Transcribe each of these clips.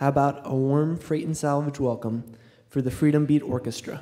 How about a warm Freight and Salvage welcome for the Freedom Beat Orchestra?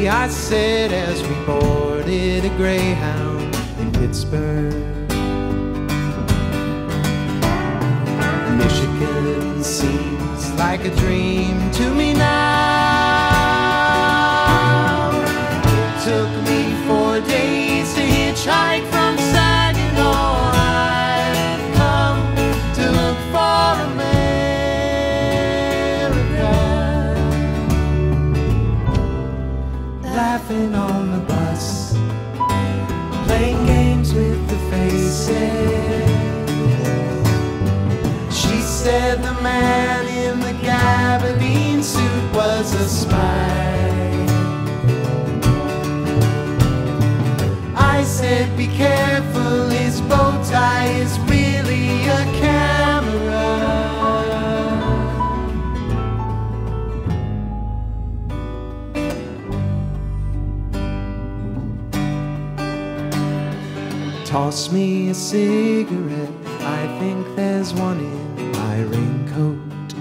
I said as we boarded a Greyhound in Pittsburgh, Michigan seems like a dream to me now. It took me 4 days to hitchhike from Saginaw. I've come to look for America. Laughing on the bus, playing games with the faces. She said the man in the gabardine suit was a spy. I said be careful, his bow tie is really a camera. Toss me a cigarette, I think there's one in my raincoat.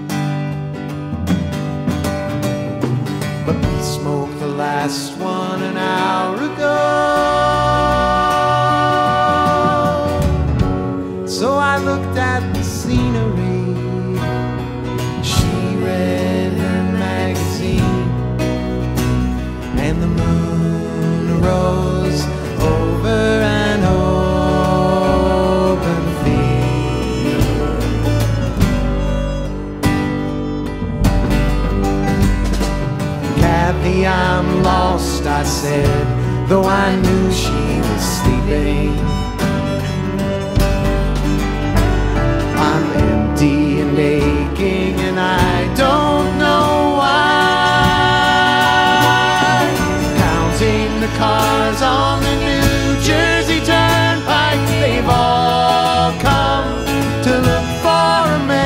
But we smoked the last one an hour ago. So I looked at the scenery. She read her magazine, and the moon rose over an open field. Kathy, I'm lost, I said, though I knew she was sleeping. I'm empty and aching, and I don't know why. Counting the cars on the New Jersey Turnpike, they've all come to look for America.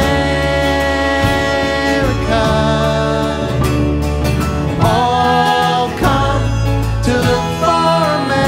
All come to look for America.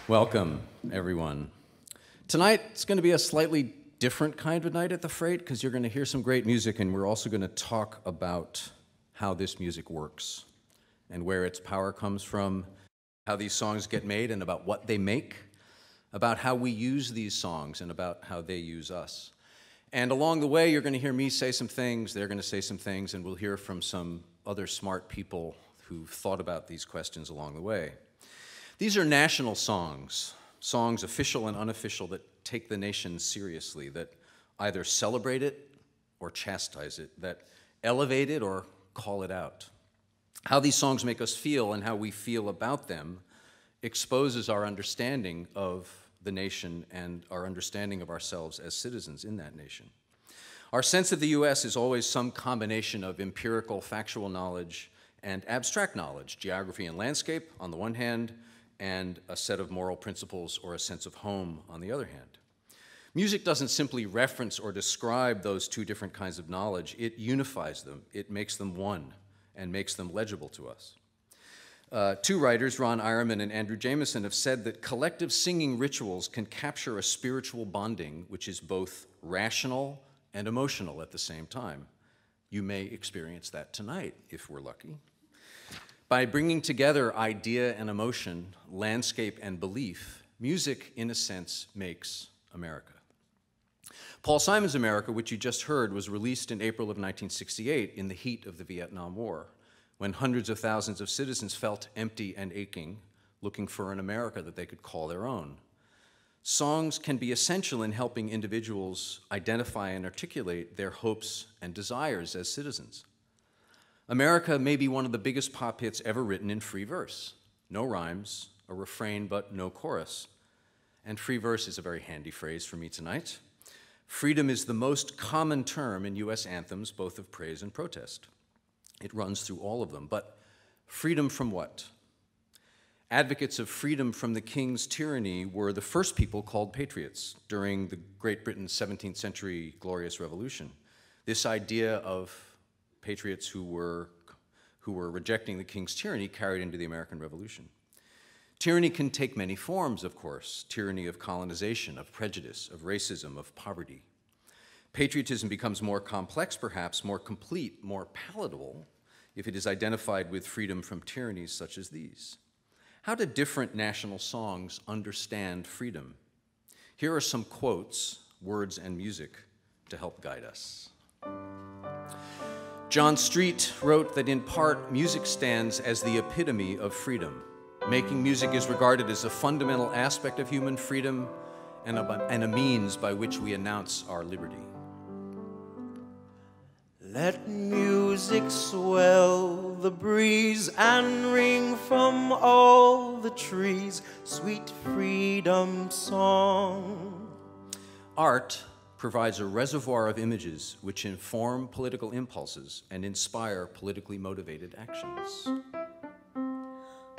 Welcome, everyone. Tonight, it's going to be a slightly different kind of night at the Freight because you're going to hear some great music, and we're also going to talk about how this music works and where its power comes from, how these songs get made and about what they make, about how we use these songs and about how they use us. And along the way, you're going to hear me say some things, they're going to say some things, and we'll hear from some other smart people who've thought about these questions along the way. These are national songs, songs official and unofficial that take the nation seriously, that either celebrate it or chastise it, that elevate it or call it out. How these songs make us feel and how we feel about them exposes our understanding of the nation and our understanding of ourselves as citizens in that nation. Our sense of the U.S. is always some combination of empirical, factual knowledge and abstract knowledge, geography and landscape on the one hand, and a set of moral principles or a sense of home on the other hand. Music doesn't simply reference or describe those two different kinds of knowledge, it unifies them, it makes them one, and makes them legible to us. Two writers, Ron Ironman and Andrew Jameson, have said that collective singing rituals can capture a spiritual bonding which is both rational and emotional at the same time. You may experience that tonight, if we're lucky. By bringing together idea and emotion, landscape and belief, music, in a sense, makes America. Paul Simon's America, which you just heard, was released in April of 1968 in the heat of the Vietnam War, when hundreds of thousands of citizens felt empty and aching, looking for an America that they could call their own. Songs can be essential in helping individuals identify and articulate their hopes and desires as citizens. America may be one of the biggest pop hits ever written in free verse. No rhymes, a refrain, but no chorus. And free verse is a very handy phrase for me tonight. Freedom is the most common term in U.S. anthems, both of praise and protest. It runs through all of them, but freedom from what? Advocates of freedom from the king's tyranny were the first people called patriots during the Great Britain's 17th century glorious revolution. This idea of patriots who were rejecting the king's tyranny carried into the American Revolution. Tyranny can take many forms, of course. Tyranny of colonization, of prejudice, of racism, of poverty. Patriotism becomes more complex, perhaps, more complete, more palatable, if it is identified with freedom from tyrannies such as these. How do different national songs understand freedom? Here are some quotes, words and music, to help guide us. John Street wrote that in part, music stands as the epitome of freedom. Making music is regarded as a fundamental aspect of human freedom and a means by which we announce our liberty. Let music swell the breeze and ring from all the trees, sweet freedom song. Art provides a reservoir of images which inform political impulses and inspire politically motivated actions.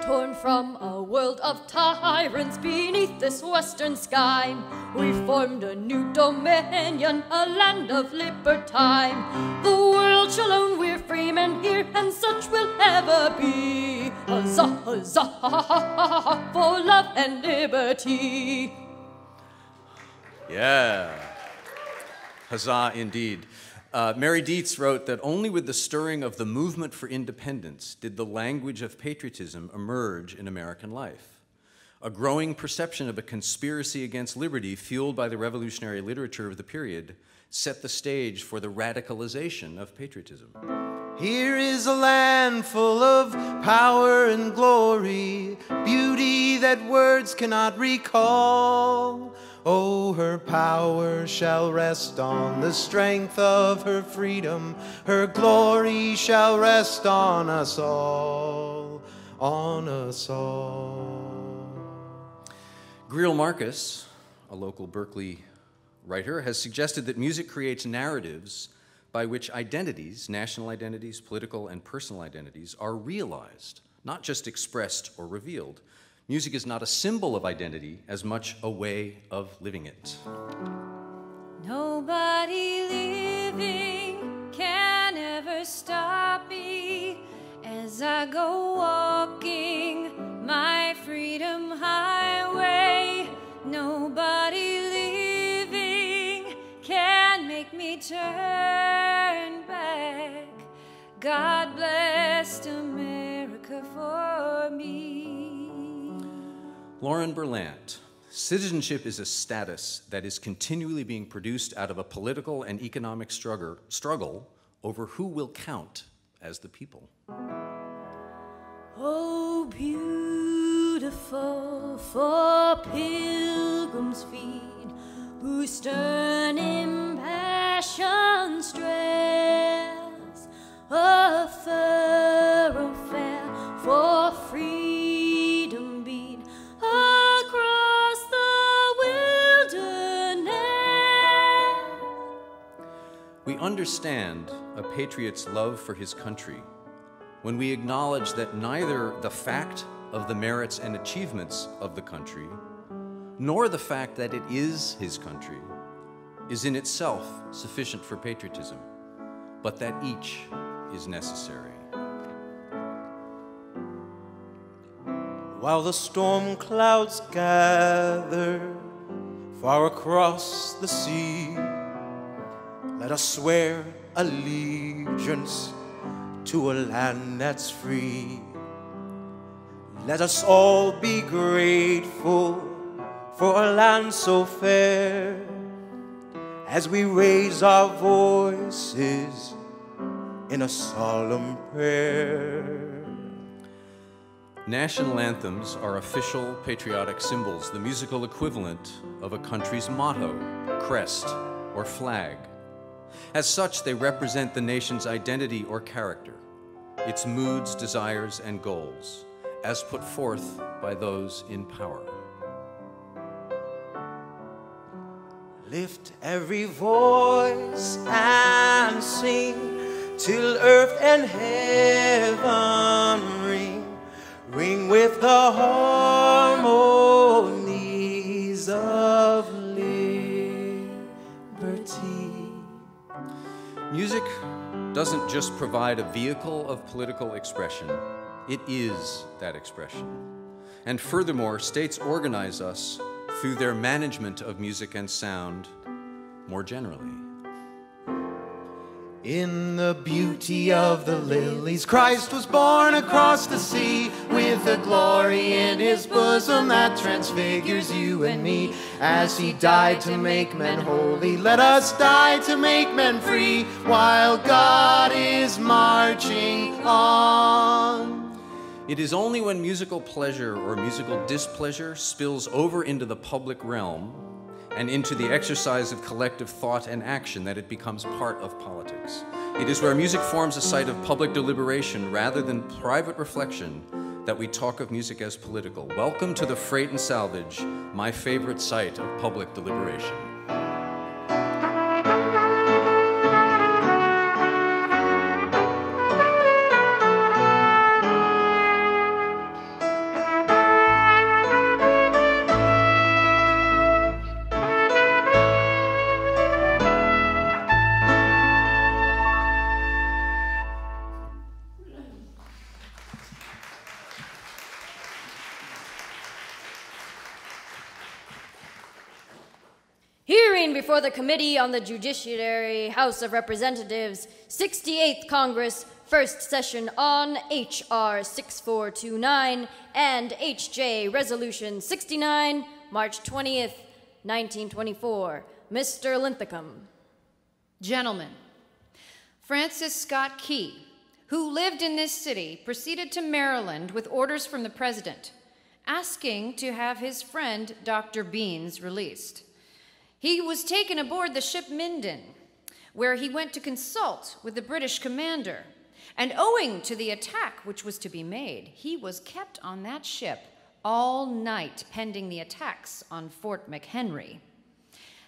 Torn from a world of tyrants beneath this western sky, we formed a new dominion, a land of libertine. The world shall own we're free men here, and such will ever be. Huzzah, huzzah, ha, ha, ha, ha, for love and liberty. Yeah. Huzzah, indeed. Mary Dietz wrote that only with the stirring of the movement for independence did the language of patriotism emerge in American life. A growing perception of a conspiracy against liberty fueled by the revolutionary literature of the period set the stage for the radicalization of patriotism. Here is a land full of power and glory, beauty that words cannot recall. Oh, her power shall rest on the strength of her freedom. Her glory shall rest on us all, on us all. Greil Marcus, a local Berkeley writer, has suggested that music creates narratives by which identities, national identities, political and personal identities, are realized, not just expressed or revealed. Music is not a symbol of identity as much a way of living it. Nobody living can as I go walking my freedom highway. Nobody living can make me turn back. God bless America for me. Lauren Berlant. Citizenship is a status that is continually being produced out of a political and economic struggle over who will count as the people. Oh, beautiful for pilgrims' feet, whose stern impassioned stress a thoroughfare for freedom beat across the wilderness. We understand a patriot's love for his country when we acknowledge that neither the fact of the merits and achievements of the country, nor the fact that it is his country, is in itself sufficient for patriotism, but that each is necessary. While the storm clouds gather far across the sea, let us swear allegiance to a land that's free. Let us all be grateful for a land so fair, as we raise our voices in a solemn prayer. National anthems are official patriotic symbols, the musical equivalent of a country's motto, crest, or flag. As such, they represent the nation's identity or character, its moods, desires, and goals, as put forth by those in power. Lift every voice and sing till earth and heaven ring, ring with the harmonies of liberty. Music doesn't just provide a vehicle of political expression, it is that expression. And furthermore, states organize us through their management of music and sound more generally. In the beauty of the lilies, Christ was born across the sea, with a glory in his bosom that transfigures you and me. As he died to make men holy, let us die to make men free, while God is marching on. It is only when musical pleasure or musical displeasure spills over into the public realm and into the exercise of collective thought and action that it becomes part of politics. It is where music forms a site of public deliberation rather than private reflection that we talk of music as political. Welcome to the Freight and Salvage, my favorite site of public deliberation. Before the Committee on the Judiciary, House of Representatives, 68th Congress, First Session on H.R. 6429 and H.J. Resolution 69, March 20th, 1924. Mr. Linthicum. Gentlemen, Francis Scott Key, who lived in this city, proceeded to Maryland with orders from the president, asking to have his friend Dr. Beans released. He was taken aboard the ship Minden, where he went to consult with the British commander. And owing to the attack which was to be made, he was kept on that ship all night pending the attacks on Fort McHenry.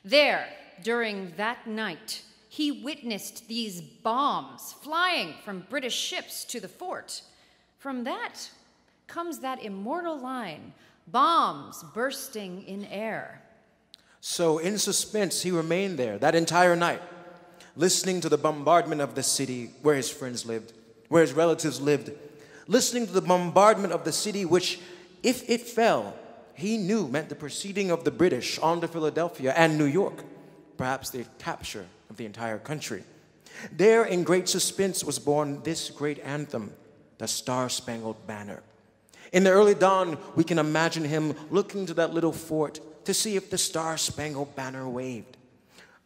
There, during that night, he witnessed these bombs flying from British ships to the fort. From that comes that immortal line, bombs bursting in air. So in suspense, he remained there that entire night, listening to the bombardment of the city where his friends lived, where his relatives lived, listening to the bombardment of the city, which, if it fell, he knew meant the proceeding of the British onto Philadelphia and New York, perhaps the capture of the entire country. There, in great suspense, was born this great anthem, the Star-Spangled Banner. In the early dawn, we can imagine him looking to that little fort to see if the Star-Spangled Banner waved.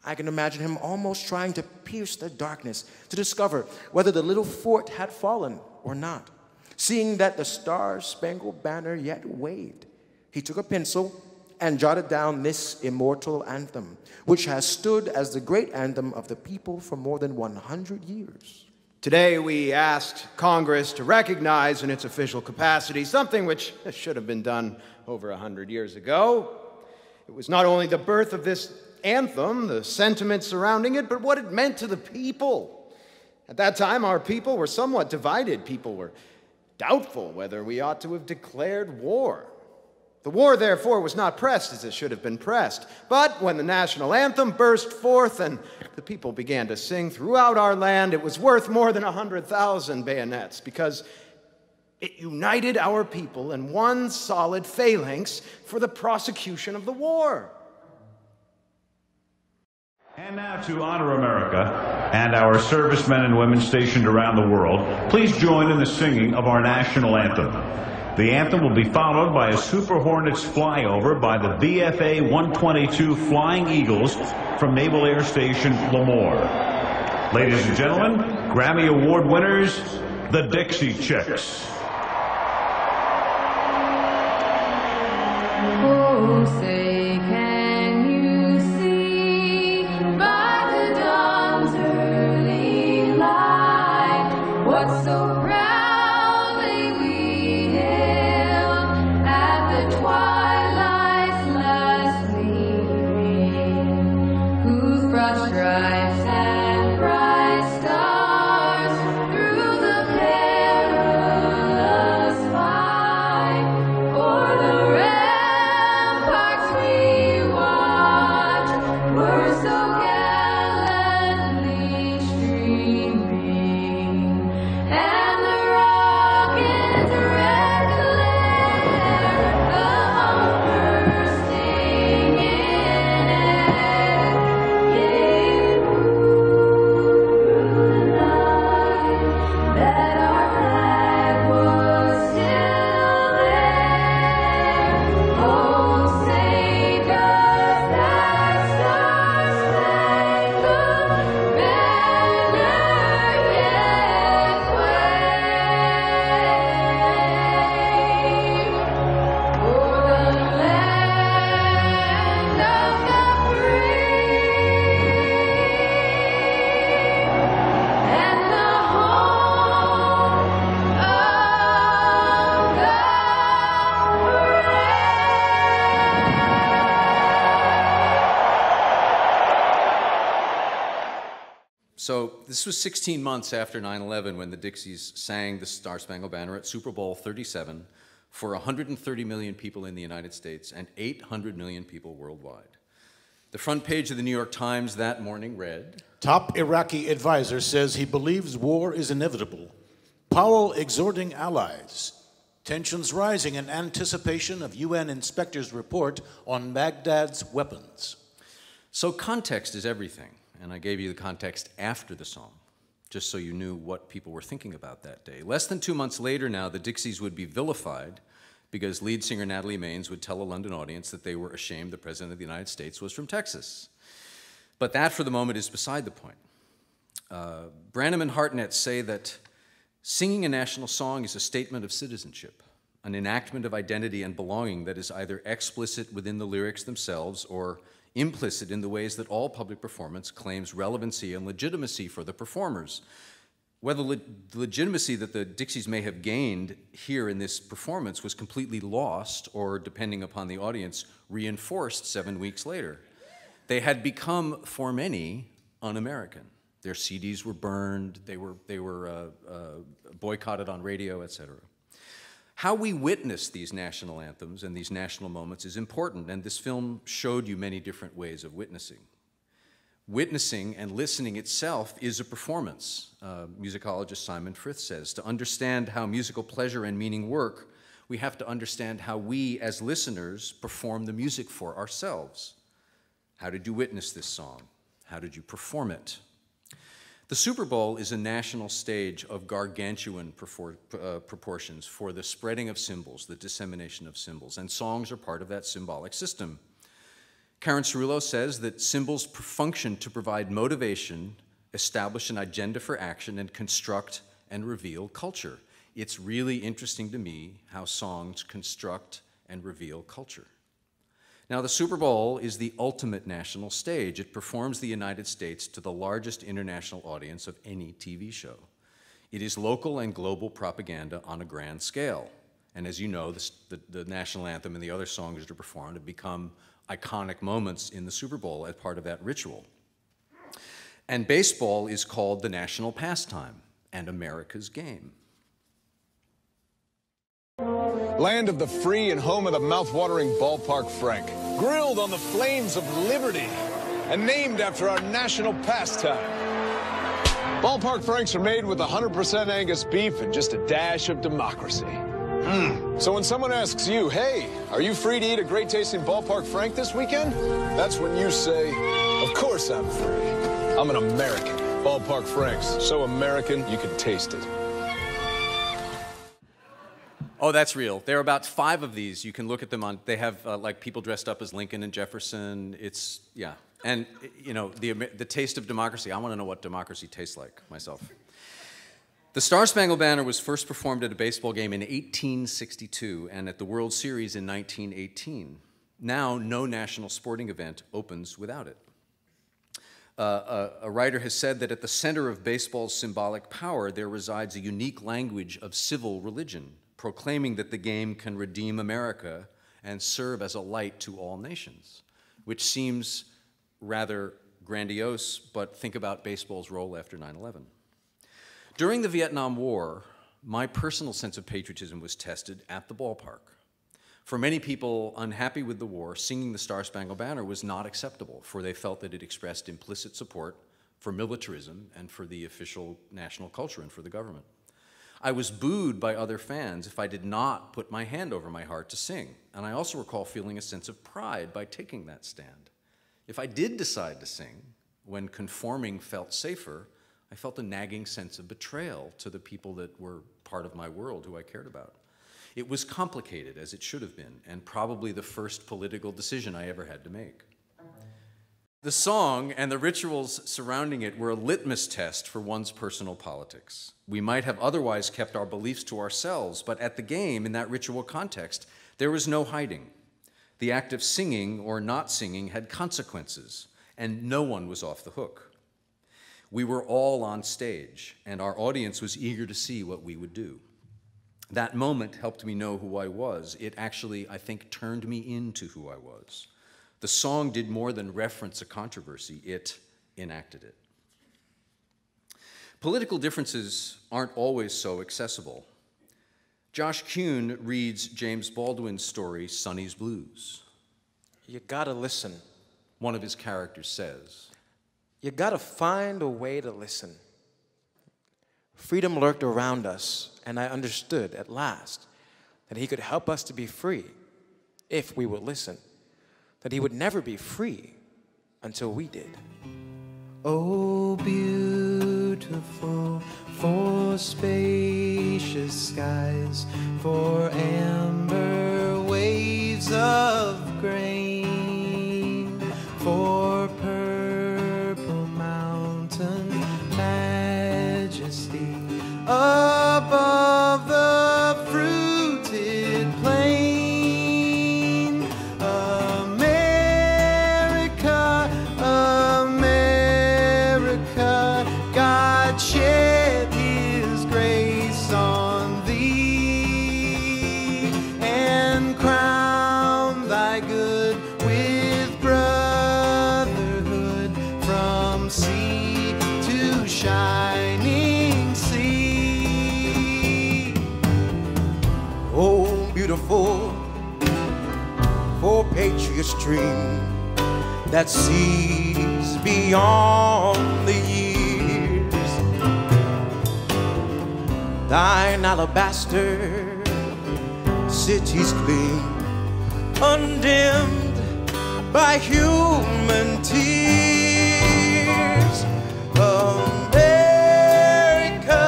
I can imagine him almost trying to pierce the darkness to discover whether the little fort had fallen or not. Seeing that the Star-Spangled Banner yet waved, he took a pencil and jotted down this immortal anthem, which has stood as the great anthem of the people for more than 100 years. Today we asked Congress to recognize in its official capacity something which should have been done over 100 years ago. It was not only the birth of this anthem, the sentiments surrounding it, but what it meant to the people. At that time, our people were somewhat divided. People were doubtful whether we ought to have declared war. The war, therefore, was not pressed as it should have been pressed. But when the national anthem burst forth and the people began to sing throughout our land, it was worth more than 100,000 bayonets, because it united our people in one solid phalanx for the prosecution of the war. And now to honor America and our servicemen and women stationed around the world, please join in the singing of our national anthem. The anthem will be followed by a Super Hornets flyover by the VFA 122 Flying Eagles from Naval Air Station Lemoore. Ladies and gentlemen, Grammy Award winners, the Dixie Chicks. Oh, say, can you see by the dawn's early light what so proudly we hailed at the twilight's last gleaming, whose broad stripes and bright stars through the perilous fight o'er the ramparts we watched were so gallantly streaming, and the rocket's red glare of bursting in air gave proof through the night that our flag was still there. Oh, say does that star-spangled banner yet wave o'er the land of the free and the home of the So this was 16 months after 9/11 when the Dixies sang the Star-Spangled Banner at Super Bowl 37 for 130 million people in the United States and 800 million people worldwide. The front page of the New York Times that morning read, Top Iraqi advisor says he believes war is inevitable. Powell exhorting allies. Tensions rising in anticipation of UN inspector's report on Baghdad's weapons. so context is everything. And I gave you the context after the song, just so you knew what people were thinking about that day. Less than 2 months later now, the Dixies would be vilified because lead singer Natalie Maines would tell a London audience that they were ashamed the President of the United States was from Texas. But that, for the moment, is beside the point. Branham and Hartnett say that singing a national song is a statement of citizenship, an enactment of identity and belonging that is either explicit within the lyrics themselves or implicit in the ways that all public performance claims relevancy and legitimacy for the performers. Whether the legitimacy that the Dixies may have gained here in this performance was completely lost or, depending upon the audience, reinforced 7 weeks later. They had become, for many, un-American. Their CDs were burned, they were boycotted on radio, etc. How we witness these national anthems and these national moments is important, and this film showed you many different ways of witnessing. Witnessing and listening itself is a performance, musicologist Simon Frith says. To understand how musical pleasure and meaning work, we have to understand how we, as listeners, perform the music for ourselves. How did you witness this song? How did you perform it? The Super Bowl is a national stage of gargantuan proportions for the spreading of symbols, the dissemination of symbols, and songs are part of that symbolic system. Karen Cerullo says that symbols function to provide motivation, establish an agenda for action, and construct and reveal culture. It's really interesting to me how songs construct and reveal culture. Now, the Super Bowl is the ultimate national stage. It performs the United States to the largest international audience of any TV show. It is local and global propaganda on a grand scale. And as you know, the national anthem and the other songs that are performed have become iconic moments in the Super Bowl as part of that ritual. And baseball is called the national pastime and America's game. Land of the free and home of the mouth-watering Ballpark Frank. Grilled on the flames of liberty and named after our national pastime. Ballpark Franks are made with 100% Angus beef and just a dash of democracy. So when someone asks you, hey, are you free to eat a great-tasting Ballpark Frank this weekend? That's when you say, of course I'm free. I'm an American. Ballpark Franks, so American you can taste it. Oh, that's real. There are about 5 of these. You can look at them on, they have like people dressed up as Lincoln and Jefferson. It's, yeah. And, you know, the taste of democracy. I want to know what democracy tastes like myself. The Star-Spangled Banner was first performed at a baseball game in 1862 and at the World Series in 1918. Now, no national sporting event opens without it. A writer has said that at the center of baseball's symbolic power, there resides a unique language of civil religion, proclaiming that the game can redeem America and serve as a light to all nations, which seems rather grandiose, but think about baseball's role after 9/11. During the Vietnam War, my personal sense of patriotism was tested at the ballpark. For many people unhappy with the war, singing the Star-Spangled Banner was not acceptable, for they felt that it expressed implicit support for militarism and for the official national culture and for the government. I was booed by other fans if I did not put my hand over my heart to sing, and I also recall feeling a sense of pride by taking that stand. If I did decide to sing, when conforming felt safer, I felt a nagging sense of betrayal to the people that were part of my world, who I cared about. It was complicated, as it should have been, and probably the first political decision I ever had to make. The song and the rituals surrounding it were a litmus test for one's personal politics. We might have otherwise kept our beliefs to ourselves, but at the game, in that ritual context, there was no hiding. The act of singing or not singing had consequences, and no one was off the hook. We were all on stage, and our audience was eager to see what we would do. That moment helped me know who I was. It actually, I think, turned me into who I was. The song did more than reference a controversy, it enacted it. Political differences aren't always so accessible. Josh Kuhn reads James Baldwin's story, Sonny's Blues. You gotta listen. One of his characters says, you gotta find a way to listen. Freedom lurked around us, and I understood at last that he could help us to be free if we would listen, that he would never be free until we did. Oh, beautiful for spacious skies, for amber waves of grain, for purple mountain majesty above the fruited plain. America, America, God shed his grace on thee and crown thy good with brotherhood from sea to shining sea. Oh, beautiful for patriot's dream that sees beyond the years. Thine alabaster cities gleam, undimmed by human tears. America,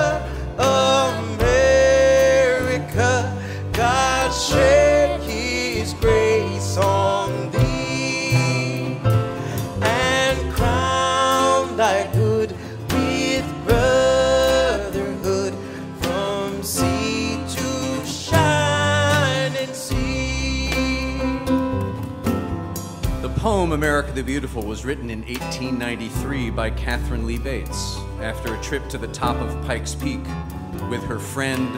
America, God shed His grace on thee and crown thy good with brotherhood from sea to shining sea. The poem America the Beautiful was written in 1893 by Katharine Lee Bates after a trip to the top of Pikes Peak with her friend,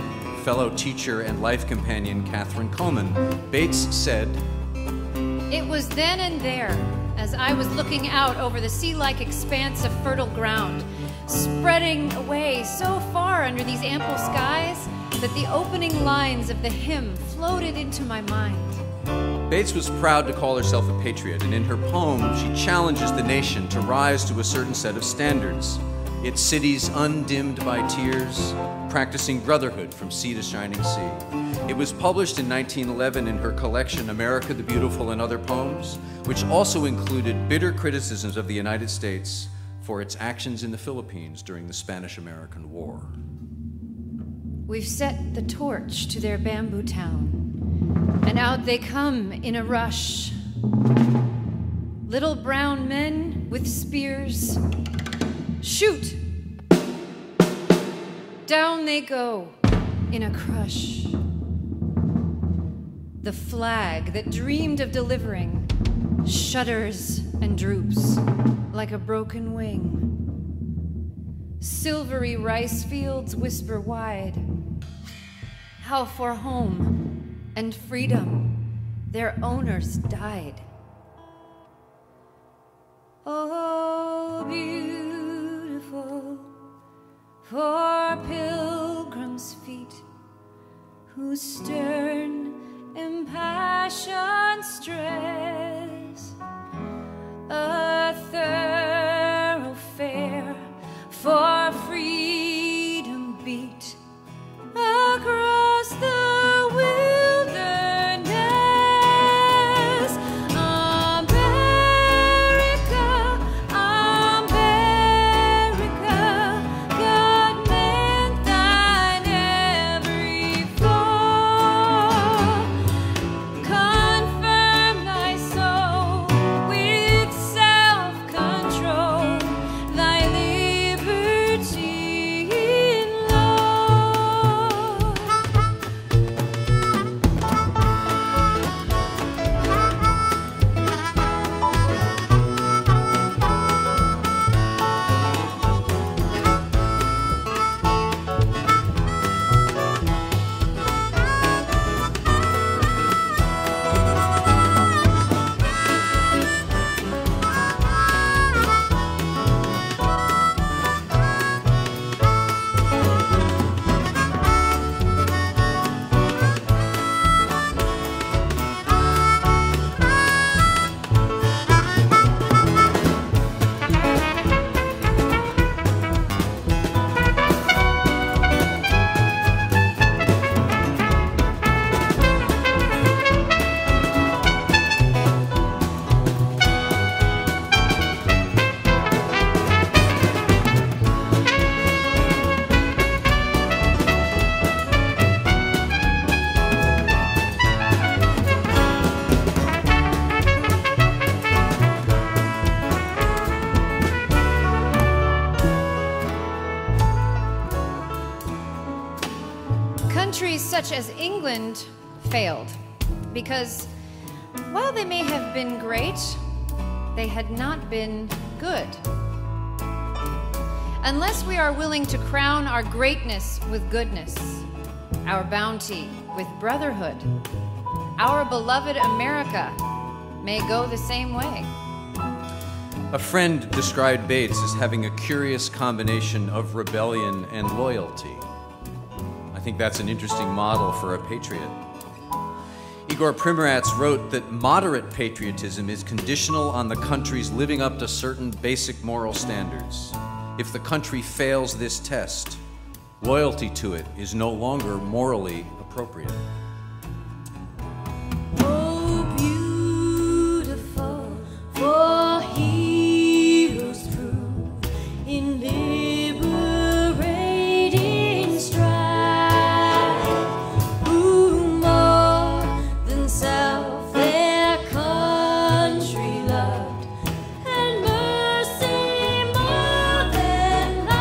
fellow teacher, and life companion, Catherine Coleman. Bates said, "It was then and there, as I was looking out over the sea-like expanse of fertile ground, spreading away so far under these ample skies, that the opening lines of the hymn floated into my mind." Bates was proud to call herself a patriot, and in her poem, she challenges the nation to rise to a certain set of standards. Its cities undimmed by tears, practicing brotherhood from sea to shining sea. It was published in 1911 in her collection America the Beautiful and Other Poems, which also included bitter criticisms of the United States for its actions in the Philippines during the Spanish-American War. We've set the torch to their bamboo town, and out they come in a rush. Little brown men with spears. Shoot! Down they go in a crush. The flag that dreamed of delivering shudders and droops like a broken wing. Silvery rice fields whisper wide, how for home and freedom their owners died. Oh, beautiful for pilgrims' feet, whose stern impassioned stress a thoroughfare for freedom beat across the wilderness. America, America, God meant thine every flaw. Confirm thy soul with self-control, thy liberty in law. Countries such as England failed because, while they may have been great, they had not been good. Unless we are willing to crown our greatness with goodness, our bounty with brotherhood, our beloved America may go the same way. A friend described Bates as having a curious combination of rebellion and loyalty. I think that's an interesting model for a patriot. Igor Primoratz wrote that moderate patriotism is conditional on the country's living up to certain basic moral standards. If the country fails this test, loyalty to it is no longer morally appropriate. Oh, beautiful for heroes prove in liberating strife, who more than self their country loved, and mercy more than life.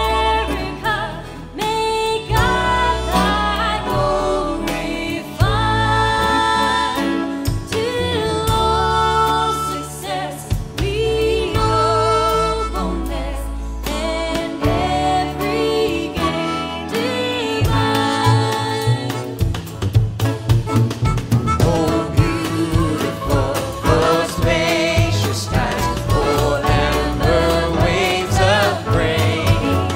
America, may God thy glory find, till all success be nobleness, and every gain divine. Oh, beautiful, the spacious skies, more than the waves of grain,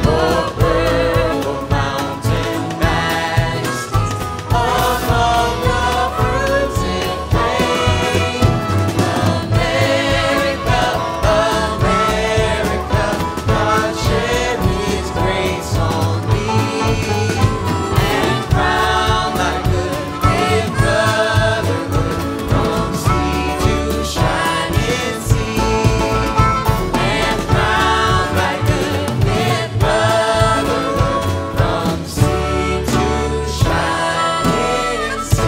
the purple mountain majesties among the fruits it plain. America, America, God shed His grace on thee, and crown thy good with brotherhood from sea to shining sea, and crown thy good with brotherhood from sea to shining sea.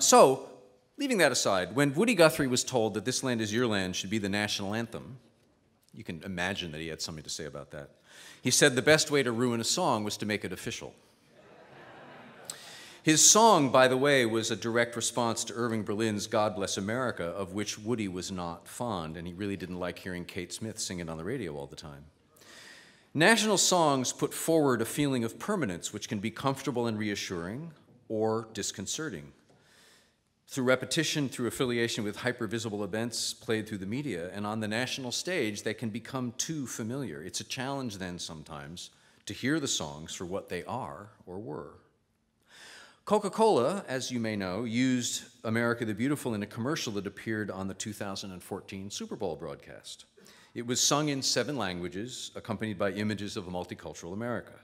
So, leaving that aside, when Woody Guthrie was told that This Land Is Your Land should be the national anthem, you can imagine that he had something to say about that. He said the best way to ruin a song was to make it official. His song, by the way, was a direct response to Irving Berlin's God Bless America, of which Woody was not fond, and he really didn't like hearing Kate Smith sing it on the radio all the time. National songs put forward a feeling of permanence, which can be comfortable and reassuring, or disconcerting. Through repetition, through affiliation with hyper-visible events played through the media, and on the national stage, they can become too familiar. It's a challenge then sometimes to hear the songs for what they are or were. Coca-Cola, as you may know, used America the Beautiful in a commercial that appeared on the 2014 Super Bowl broadcast. It was sung in 7 languages, accompanied by images of a multicultural America.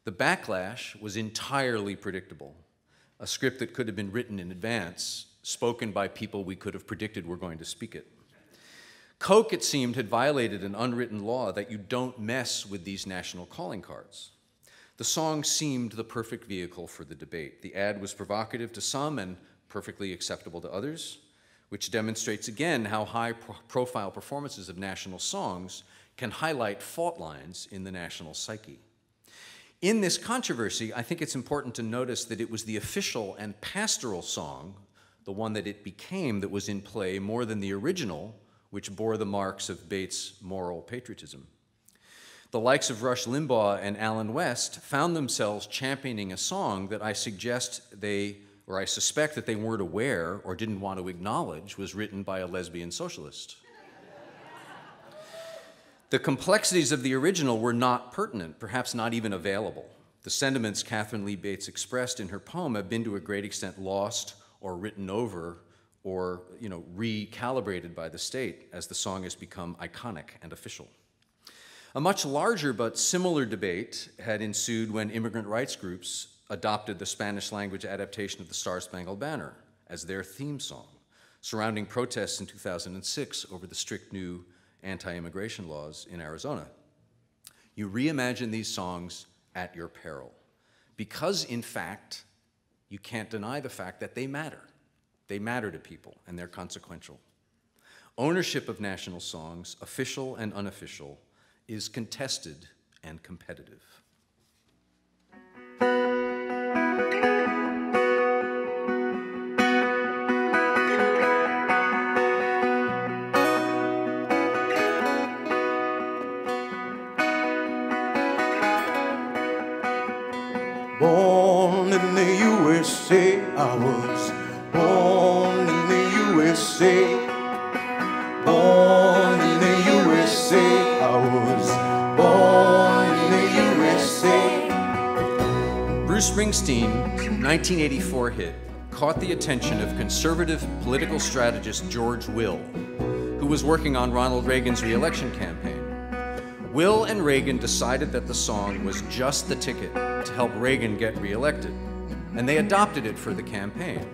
The backlash was entirely predictable. A script that could have been written in advance, spoken by people we could have predicted were going to speak it. Coke, it seemed, had violated an unwritten law that you don't mess with these national calling cards. The song seemed the perfect vehicle for the debate. The ad was provocative to some and perfectly acceptable to others, which demonstrates again how high-profile performances of national songs can highlight fault lines in the national psyche. In this controversy, I think it's important to notice that it was the official and pastoral song, the one that it became, that was in play more than the original, which bore the marks of Bates' moral patriotism. The likes of Rush Limbaugh and Alan West found themselves championing a song that I suspect that they weren't aware or didn't want to acknowledge was written by a lesbian socialist. The complexities of the original were not pertinent, perhaps not even available. The sentiments Katharine Lee Bates expressed in her poem have been to a great extent lost or written over or recalibrated by the state as the song has become iconic and official. A much larger but similar debate had ensued when immigrant rights groups adopted the Spanish language adaptation of the Star-Spangled Banner as their theme song, surrounding protests in 2006 over the strict new anti-immigration laws in Arizona. You reimagine these songs at your peril, because in fact, you can't deny the fact that they matter. They matter to people, and they're consequential. Ownership of national songs, official and unofficial, is contested and competitive. I was born in the USA. Born in the USA. I was born in the USA. Bruce Springsteen's 1984 hit caught the attention of conservative political strategist George Will, who was working on Ronald Reagan's re-election campaign. Will and Reagan decided that the song was just the ticket to help Reagan get re-elected, and they adopted it for the campaign.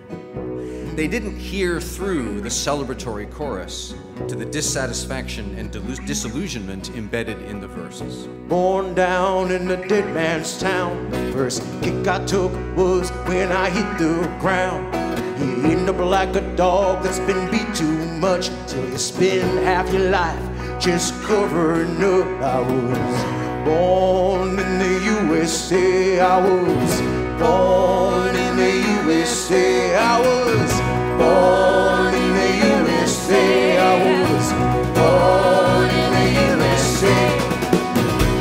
They didn't hear through the celebratory chorus to the dissatisfaction and disillusionment embedded in the verses. Born down in the dead man's town, the first kick I took was when I hit the ground. You end up like a dog that's been beat too much till you spend half your life just covering up. I was born in the USA. I was born in the USA. I was born in the USA. I was born in the USA.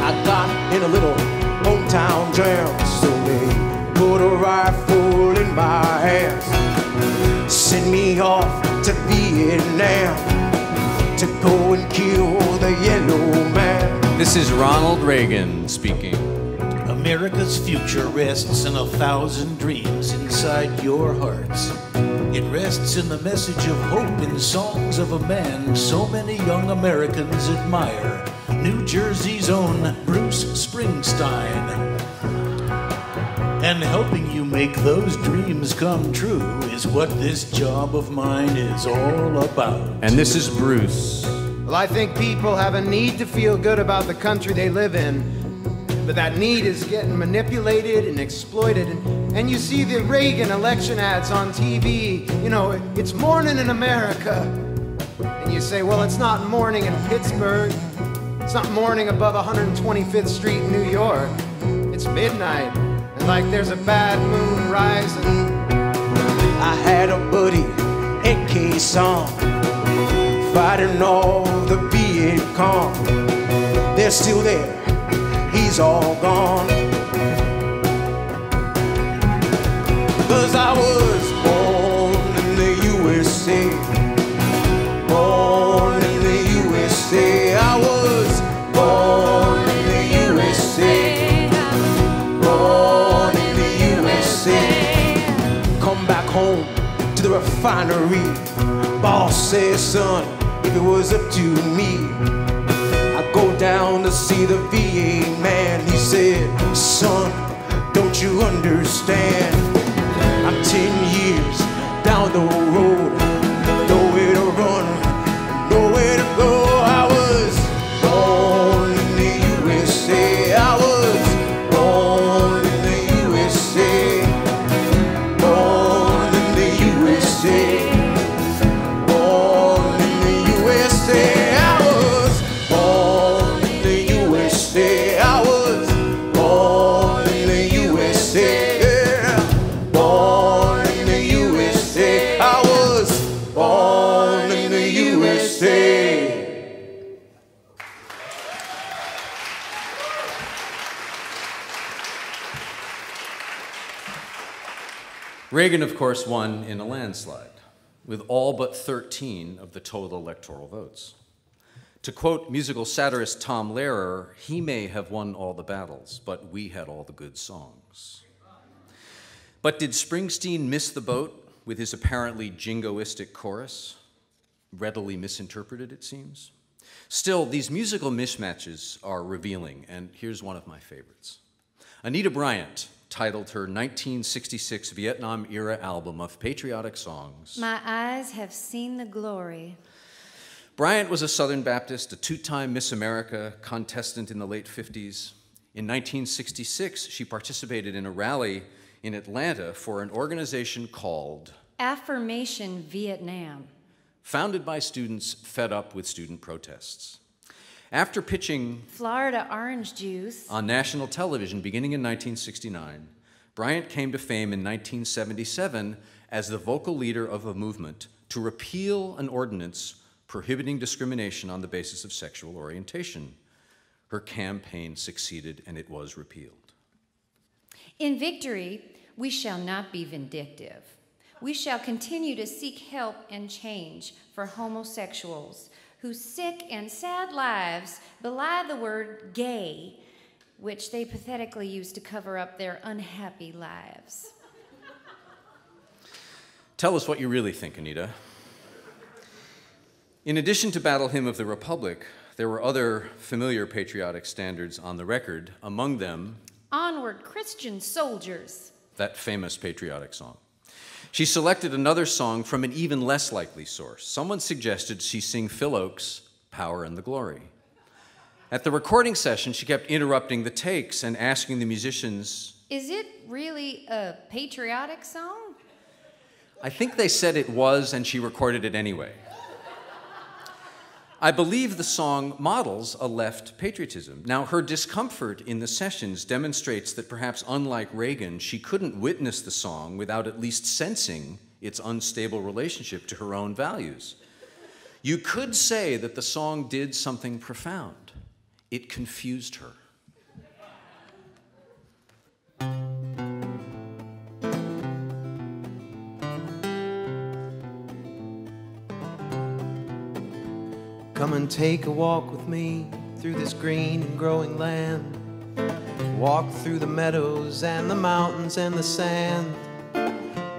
I got in a little hometown jam, so they put a rifle in my hands, sent me off to Vietnam to go and kill the yellow man. This is Ronald Reagan speaking. America's future rests in 1,000 dreams inside your hearts. It rests in the message of hope in songs of a man so many young Americans admire, New Jersey's own Bruce Springsteen. And helping you make those dreams come true is what this job of mine is all about. And this is Bruce. Well, I think people have a need to feel good about the country they live in, but that need is getting manipulated and exploited. And you see the Reagan election ads on TV, you know, it's morning in America. And you say, well, it's not morning in Pittsburgh. It's not morning above 125th Street in New York. It's midnight, and like there's a bad moon rising. I had a buddy, AK song, fighting all the Viet Cong. They're still there, he's all gone. 'Cause I was born in the USA. Born in the USA. I was born in the USA. Born in the USA. Come back home to the refinery. Boss says, son, if it was up to me, I'd go down to see the VA man. He said, son, don't you understand? I'm 10 years down the road, nowhere to run, nowhere to go. I was born in the USA. I was born in the USA. Born in the USA. Born in the USA. I was born in the USA. I was born in the USA. Born in the USA. I was born in the USA. Reagan, of course, won in a landslide, with all but 13 of the total electoral votes. To quote musical satirist Tom Lehrer, he may have won all the battles, but we had all the good songs. But did Springsteen miss the boat with his apparently jingoistic chorus? Readily misinterpreted, it seems. Still, these musical mismatches are revealing, and here's one of my favorites. Anita Bryant titled her 1966 Vietnam-era album of patriotic songs, My eyes have seen the glory. Bryant was a Southern Baptist, a two-time Miss America contestant in the late 50s. In 1966, she participated in a rally in Atlanta for an organization called Affirmation Vietnam, founded by students fed up with student protests. After pitching Florida orange juice on national television beginning in 1969, Bryant came to fame in 1977 as the vocal leader of a movement to repeal an ordinance prohibiting discrimination on the basis of sexual orientation. Her campaign succeeded and it was repealed. In victory, we shall not be vindictive. We shall continue to seek help and change for homosexuals whose sick and sad lives belie the word gay, which they pathetically use to cover up their unhappy lives. Tell us what you really think, Anita. In addition to Battle Hymn of the Republic, there were other familiar patriotic standards on the record, among them, Onward, Christian Soldiers, that famous patriotic song. She selected another song from an even less likely source. Someone suggested she sing Phil Ochs' Power and the Glory. At the recording session, she kept interrupting the takes and asking the musicians, Is it really a patriotic song? I think they said it was, and she recorded it anyway. I believe the song models a left patriotism. Now, her discomfort in the sessions demonstrates that perhaps unlike Reagan, she couldn't witness the song without at least sensing its unstable relationship to her own values. You could say that the song did something profound. It confused her. Come and take a walk with me through this green and growing land. Walk through the meadows and the mountains and the sand.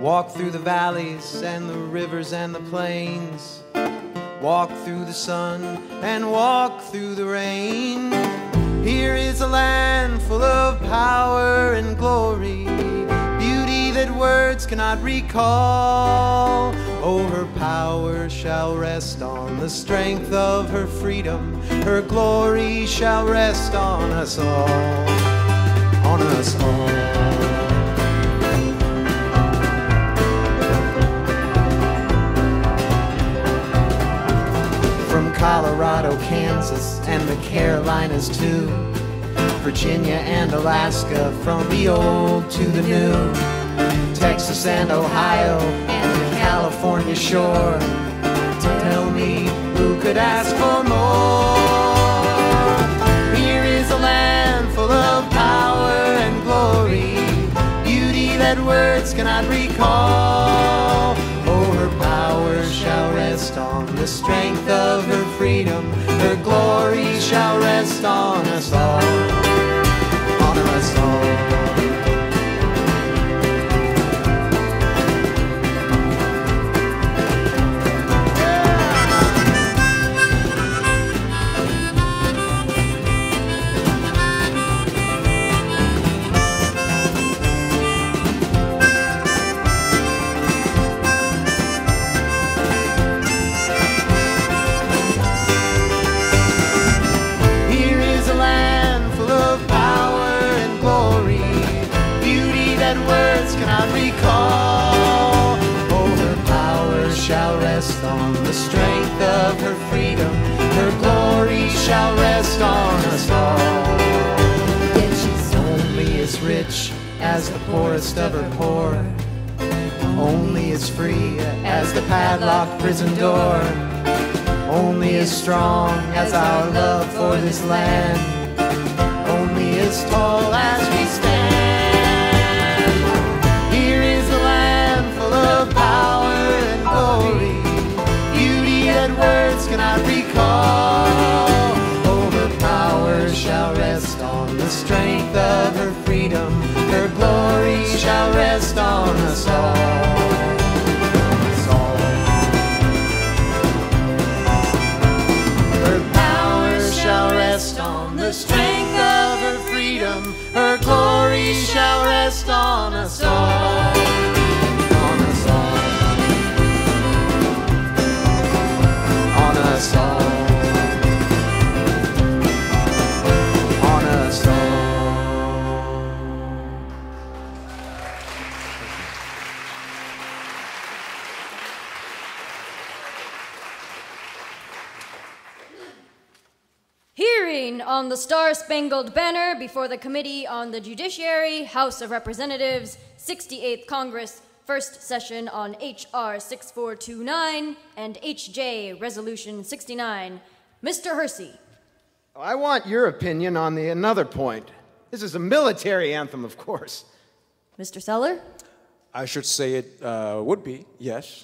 Walk through the valleys and the rivers and the plains. Walk through the sun and walk through the rain. Here is a land full of power and glory, beauty that words cannot recall. Oh, her power shall rest on the strength of her freedom. Her glory shall rest on us all, on us all. From Colorado, Kansas, and the Carolinas too, Virginia and Alaska, from the old to the new, Texas and Ohio and the California shore. Tell me, who could ask for more? Here is a land full of power and glory, beauty that words cannot recall. Oh, her power shall rest on the strength of her freedom. Her glory shall rest on us all, on us all. On the strength of her freedom, her glory shall rest on us all. Yet she's only as rich as the poorest of her poor, only as free as the padlocked prison door, only as strong as our love for this land, only as tall as we stand. Here is a land full of power and glory, that words cannot recall. Oh, her power shall rest on the strength of her freedom. Her glory shall rest on us all. Us all. Her power shall rest on the strength of her freedom. Her glory shall rest on us all. On us all. Us all, on us all. Hearing on the Star-Spangled Banner before the Committee on the Judiciary, House of Representatives, 68th Congress, First session on H.R. 6429 and H.J. Resolution 69. Mr. Hersey. I want your opinion on another point. This is a military anthem, of course. Mr. Seller. I should say it would be, yes.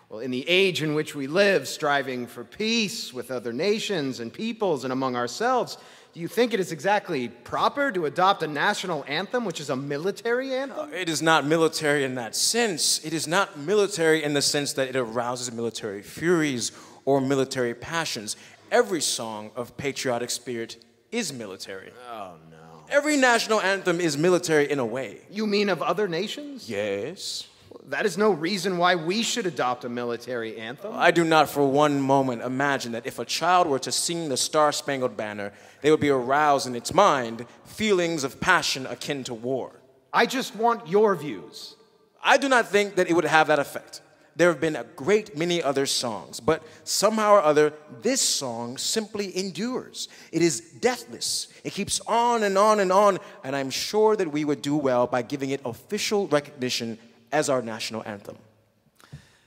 Well, in the age in which we live, striving for peace with other nations and peoples and among ourselves, do you think it is exactly proper to adopt a national anthem, which is a military anthem? It is not military in that sense. It is not military in the sense that it arouses military furies or military passions. Every song of patriotic spirit is military. Oh, no. Every national anthem is military in a way. You mean of other nations? Yes. That is no reason why we should adopt a military anthem. I do not for one moment imagine that if a child were to sing the Star-Spangled Banner, they would be aroused in its mind feelings of passion akin to war. I just want your views. I do not think that it would have that effect. There have been a great many other songs, but somehow or other, this song simply endures. It is deathless. It keeps on and on and on, and I'm sure that we would do well by giving it official recognition as our national anthem.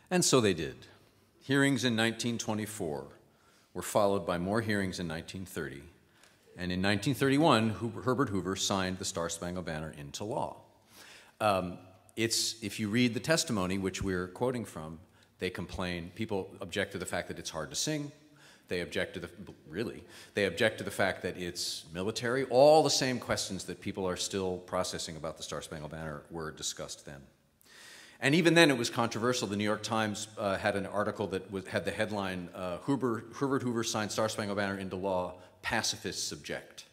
And so they did. Hearings in 1924 were followed by more hearings in 1930, and in 1931, Herbert Hoover signed the Star-Spangled Banner into law. If you read the testimony, which we're quoting from, they complain, people object to the fact that it's hard to sing, they object to the fact that it's military. All the same questions that people are still processing about the Star-Spangled Banner were discussed then. And even then, it was controversial. The New York Times had an article that had the headline, Herbert Hoover signed Star-Spangled Banner into law, pacifists object.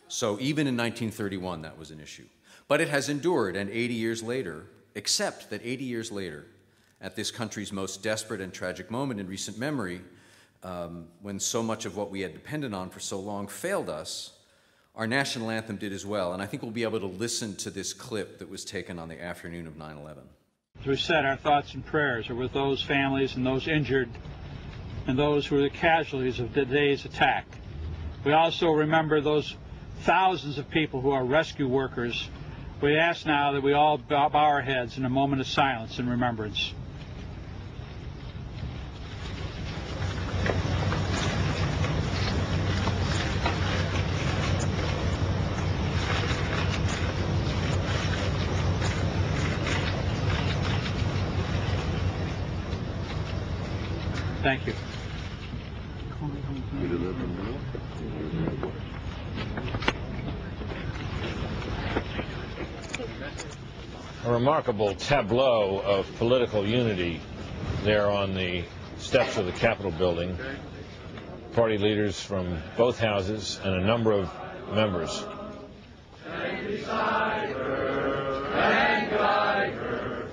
So even in 1931, that was an issue. But it has endured, and 80 years later, except that 80 years later, at this country's most desperate and tragic moment in recent memory, when so much of what we had depended on for so long failed us, our national anthem did as well. And I think we'll be able to listen to this clip that was taken on the afternoon of 9/11. As we said, our thoughts and prayers are with those families and those injured and those who are the casualties of today's attack. We also remember those thousands of people who are rescue workers. We ask now that we all bow our heads in a moment of silence and remembrance. Thank you. A remarkable tableau of political unity there on the steps of the Capitol building. Party leaders from both houses and a number of members. And beside her, and guide her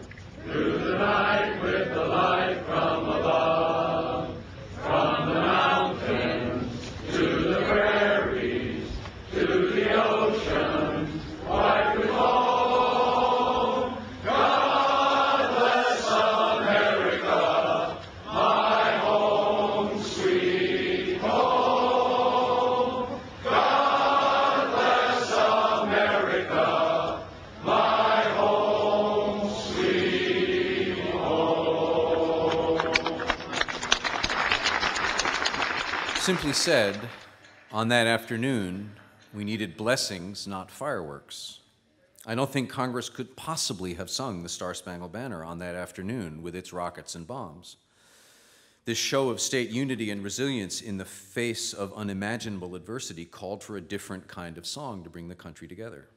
through the night with the light from above, from the mountains to the prairies to the ocean, white with foam. God bless America, my home, sweet home. God bless America, my home, sweet home. Simply said, on that afternoon, we needed blessings, not fireworks. I don't think Congress could possibly have sung the Star-Spangled Banner on that afternoon with its rockets and bombs. This show of state unity and resilience in the face of unimaginable adversity called for a different kind of song to bring the country together.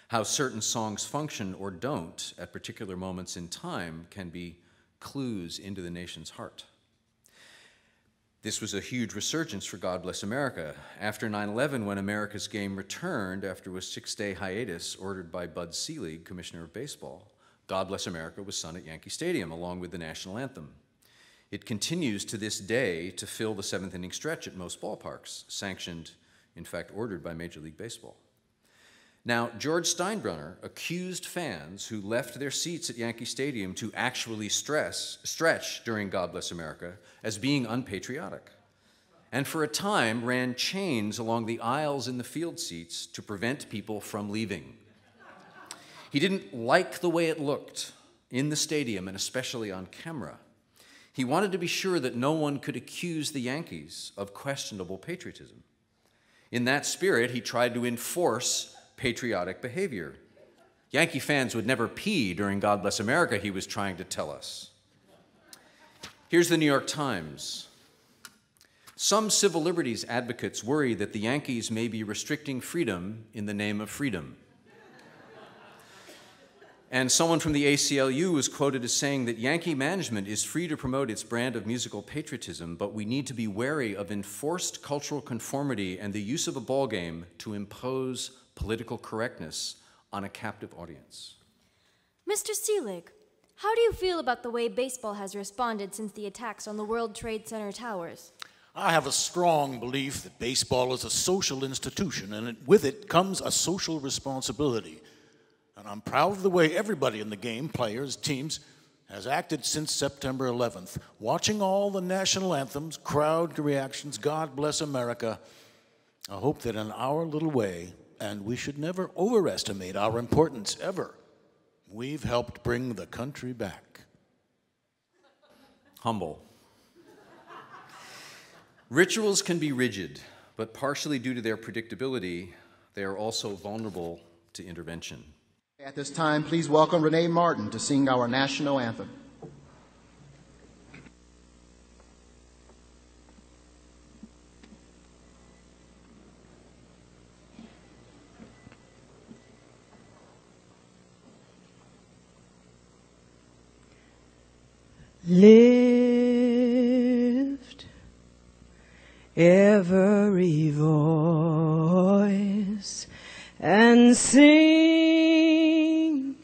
How certain songs function or don't at particular moments in time can be clues into the nation's heart. This was a huge resurgence for God Bless America. After 9/11, when America's game returned after a 6-day hiatus ordered by Bud Selig, Commissioner of Baseball, God Bless America was sung at Yankee Stadium along with the national anthem. It continues to this day to fill the 7th inning stretch at most ballparks, sanctioned, in fact, ordered by Major League Baseball. Now, George Steinbrenner accused fans who left their seats at Yankee Stadium to actually stretch during God Bless America as being unpatriotic, and for a time ran chains along the aisles in the field seats to prevent people from leaving. He didn't like the way it looked in the stadium and especially on camera. He wanted to be sure that no one could accuse the Yankees of questionable patriotism. In that spirit, he tried to enforce patriotic behavior. Yankee fans would never pee during God Bless America, he was trying to tell us. Here's the New York Times. Some civil liberties advocates worry that the Yankees may be restricting freedom in the name of freedom. And someone from the ACLU was quoted as saying that Yankee management is free to promote its brand of musical patriotism, but we need to be wary of enforced cultural conformity and the use of a ball game to impose political correctness on a captive audience. Mr. Seelig, how do you feel about the way baseball has responded since the attacks on the World Trade Center towers? I have a strong belief that baseball is a social institution, and with it comes a social responsibility. And I'm proud of the way everybody in the game, players, teams, has acted since September 11th. Watching all the national anthems, crowd reactions, God Bless America, I hope that in our little way, and we should never overestimate our importance ever, we've helped bring the country back. Humble. Rituals can be rigid, but partially due to their predictability, they are also vulnerable to intervention. At this time, please welcome Renee Martin to sing our national anthem. Lift every voice and sing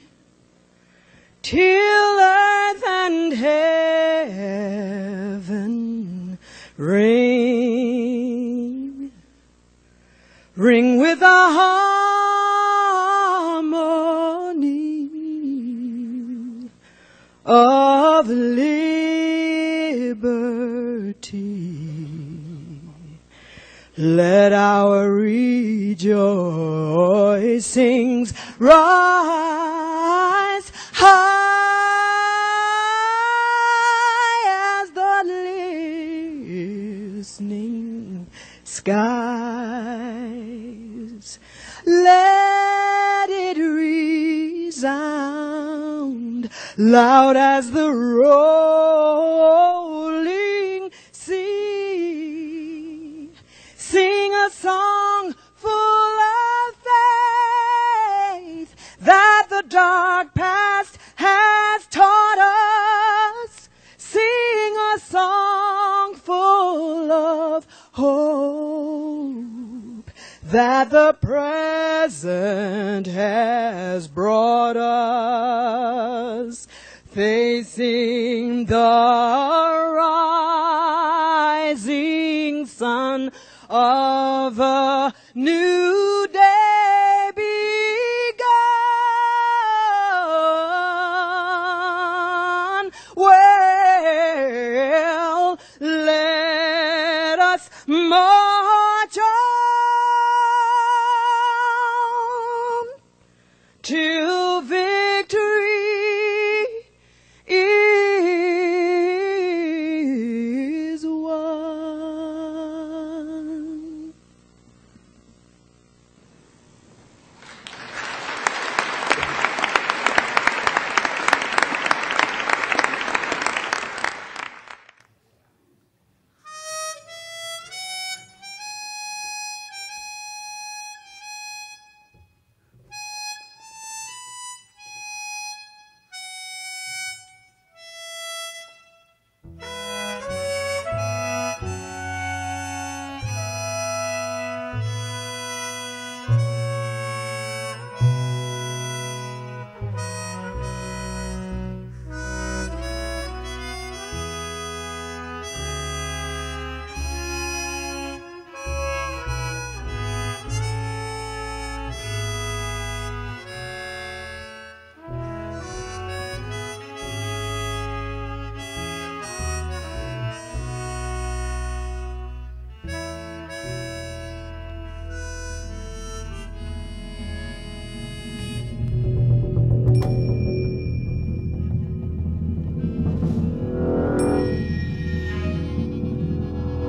till earth and heaven ring, ring with a harmony of liberty. Let our rejoicings rise high as the listening skies. Let it resound loud as the rolling sea. Sing a song full of faith that the dark past has taught us. Sing a song full of hope that the present has brought us. Facing the rising sun of a new day begun. Well, let us march on till victory is won.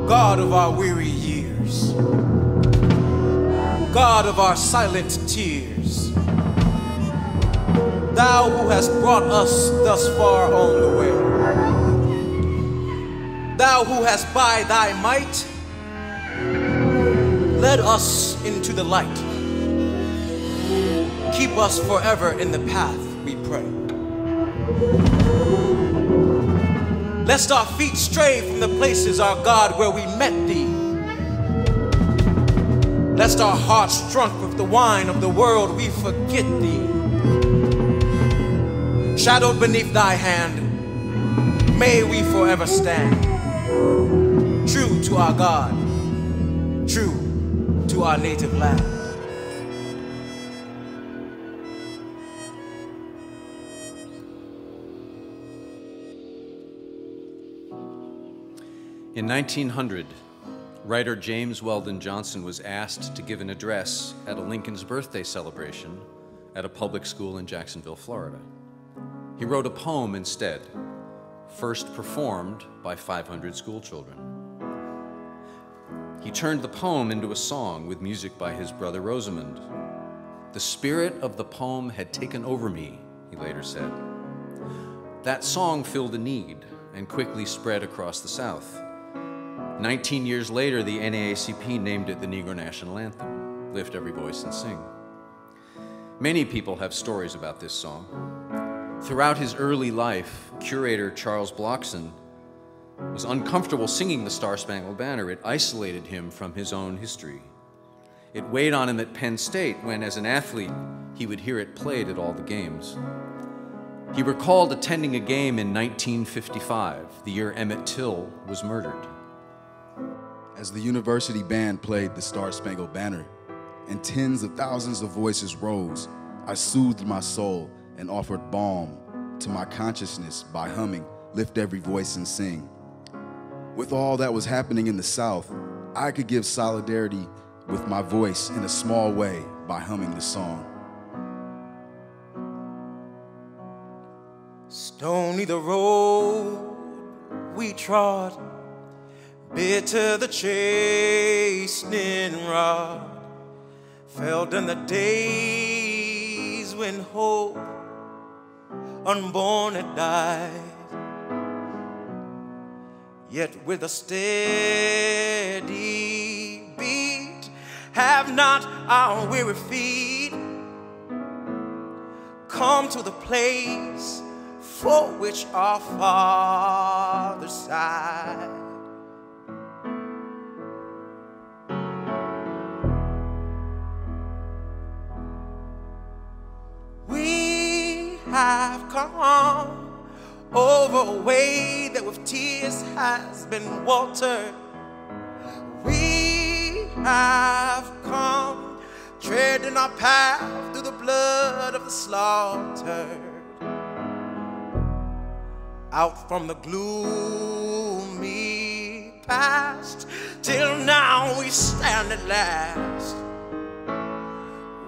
God of our weary years, God of our silent tears, thou who hast brought us thus far on the way. Thou who hast by thy might led us into the light. Keep us forever in the path, we pray. Lest our feet stray from the places, our God, where we met thee. Lest our hearts drunk with the wine of the world, we forget thee. Shadowed beneath thy hand, may we forever stand. True to our God, true to our native land. In 1900, writer James Weldon Johnson was asked to give an address at a Lincoln's birthday celebration at a public school in Jacksonville, Florida. He wrote a poem instead, first performed by 500 schoolchildren. He turned the poem into a song with music by his brother Rosamund. The spirit of the poem had taken over me, he later said. That song filled a need and quickly spread across the South. 19 years later, the NAACP named it the Negro National Anthem, Lift Every Voice and Sing. Many people have stories about this song. Throughout his early life, curator Charles Blockson was uncomfortable singing the Star-Spangled Banner. It isolated him from his own history. It weighed on him at Penn State when, as an athlete, he would hear it played at all the games. He recalled attending a game in 1955, the year Emmett Till was murdered. As the university band played the Star-Spangled Banner and tens of thousands of voices rose, I soothed my soul and offered balm to my consciousness by humming, Lift Every Voice and Sing. With all that was happening in the South, I could give solidarity with my voice in a small way by humming the song. Stony the road we trod, bitter the chastening rod, felt in the days when hope unborn had died. Yet with a steady beat have not our weary feet come to the place for which our fathers sighed. We have come over a way that with tears has been watered. We have come treading our path through the blood of the slaughtered. Out from the gloomy past, till now we stand at last,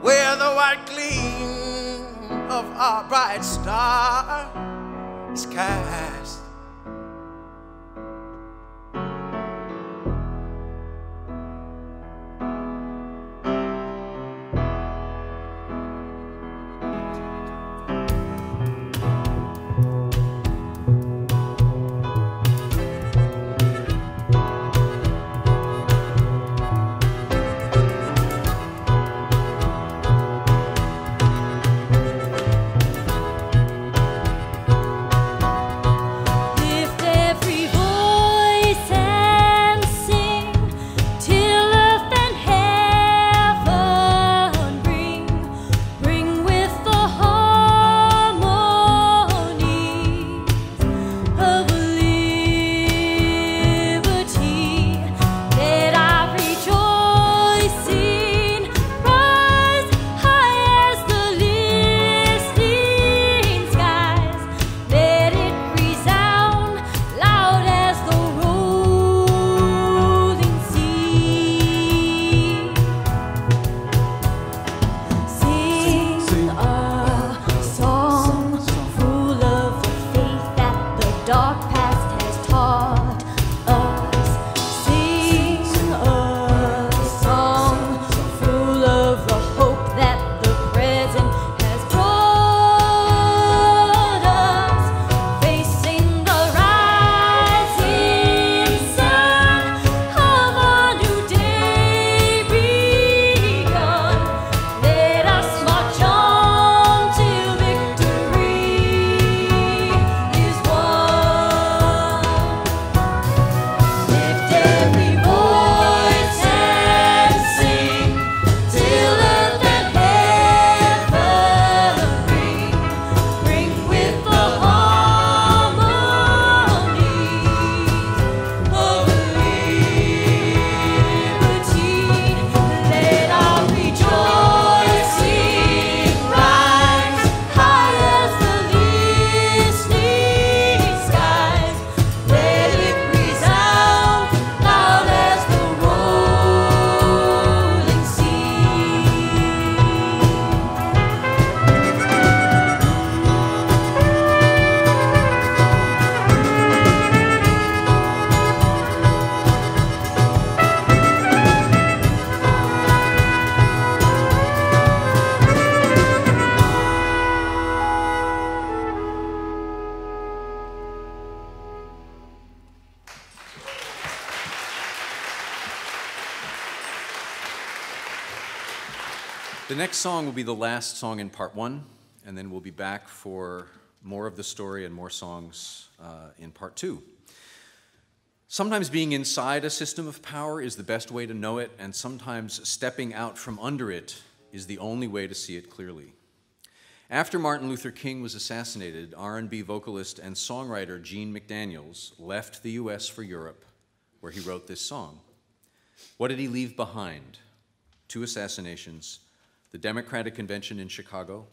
where the white gleam of our bright star is cast. The next song will be the last song in part one, and then we'll be back for more of the story and more songs in part two. Sometimes being inside a system of power is the best way to know it, and sometimes stepping out from under it is the only way to see it clearly. After Martin Luther King was assassinated, R&B vocalist and songwriter Gene McDaniels left the US for Europe, where he wrote this song. What did he leave behind? 2 assassinations, the Democratic Convention in Chicago,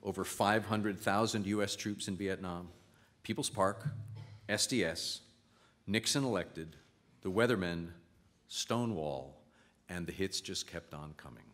over 500,000 US troops in Vietnam, People's Park, SDS, Nixon elected, the Weathermen, Stonewall, and the hits just kept on coming.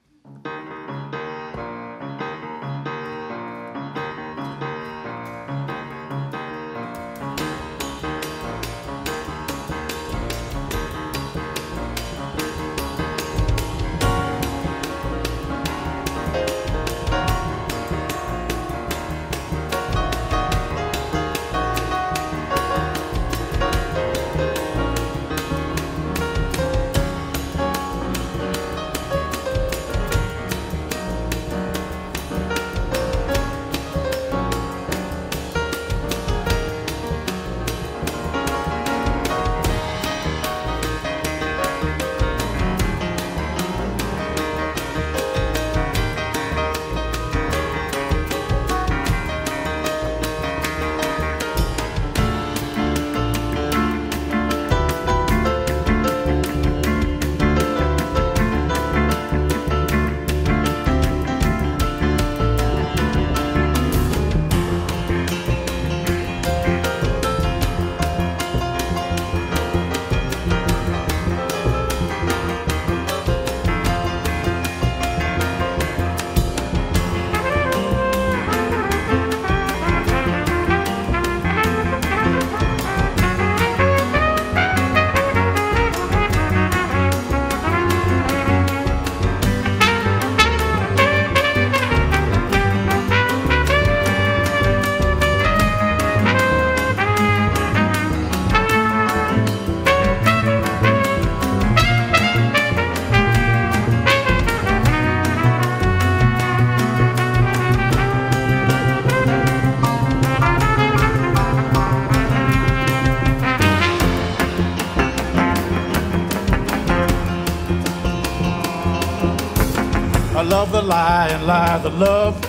Love the lie and lie the love.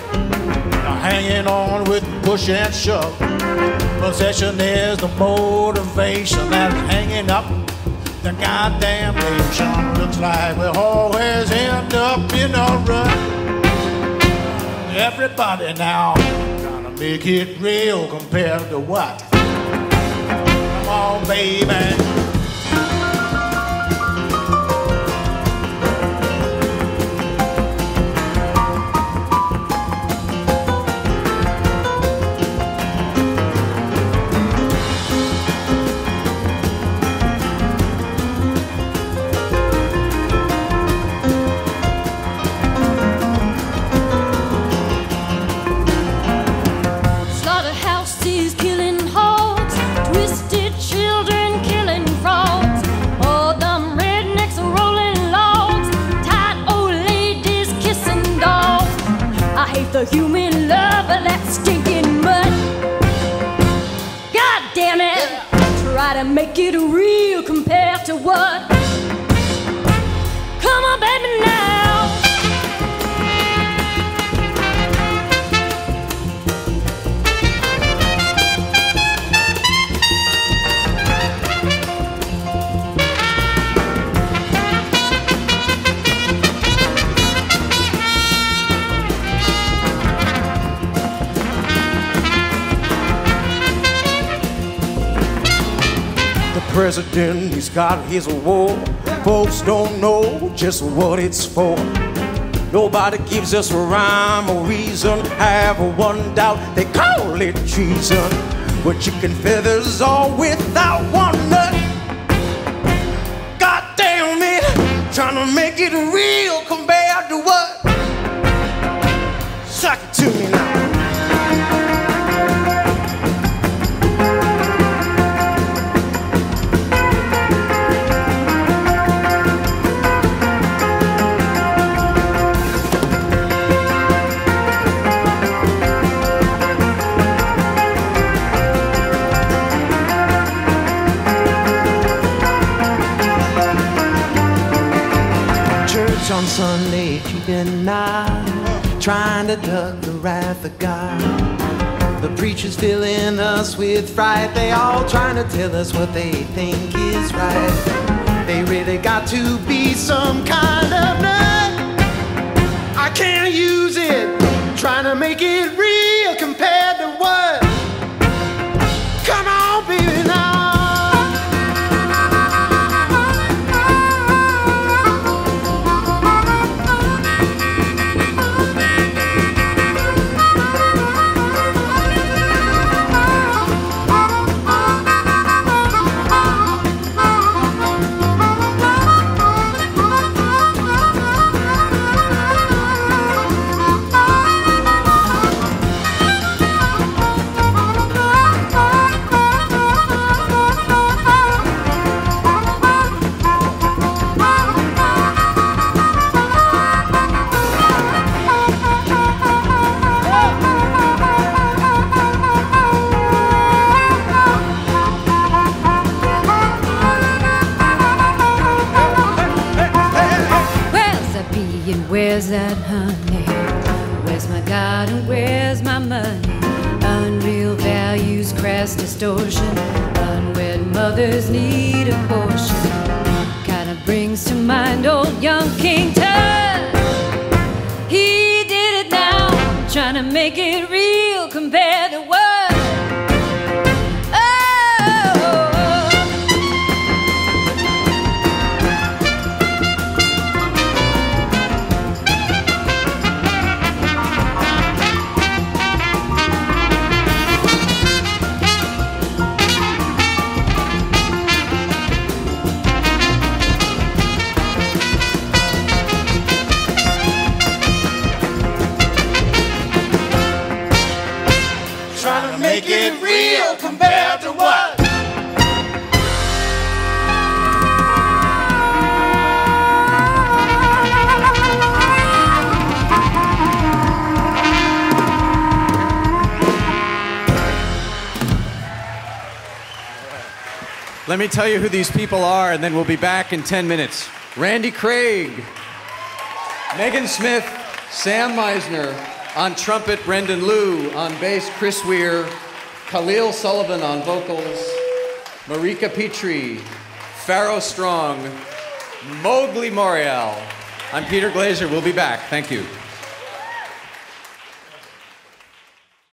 Hanging on with push and shove. Possession is the motivation that's hanging up the goddamn nation. Looks like we always end up in a rut. Everybody now trying to make it real compared to what? Come on, baby. The human love of that stinking mud. God damn it! Yeah. Try to make it real compared to what? Come on, baby, now. President, he's got his war. Folks don't know just what it's for. Nobody gives us a rhyme or reason. Have one doubt, they call it treason. With chicken feathers all without one nut. God damn it, trying to make it real compared to what? Suck it to me now. on Sunday, keeping an eye, trying to duck the wrath of God. The preachers filling us with fright, they all trying to tell us what they think is right. They really got to be some kind of nut. I can't use it, trying to make it real compared to what? Come on, baby, now. Where's that honey? Where's my God and where's my money? Unreal values, crass distortion. Unwed mothers need a portion. Kinda brings to mind old young King Tut. He did it now, trying to make it real compared to what? Make it real compared to what? Let me tell you who these people are, and then we'll be back in 10 minutes. Randy Craig, Megan Smith, Sam Misner, on trumpet, Brendan Liu, on bass, Chris Weir, Khalil Sullivan on vocals, Marika Petrie, Pharaoh Strong, Mowgli Morial. I'm Peter Glazer. We'll be back. Thank you.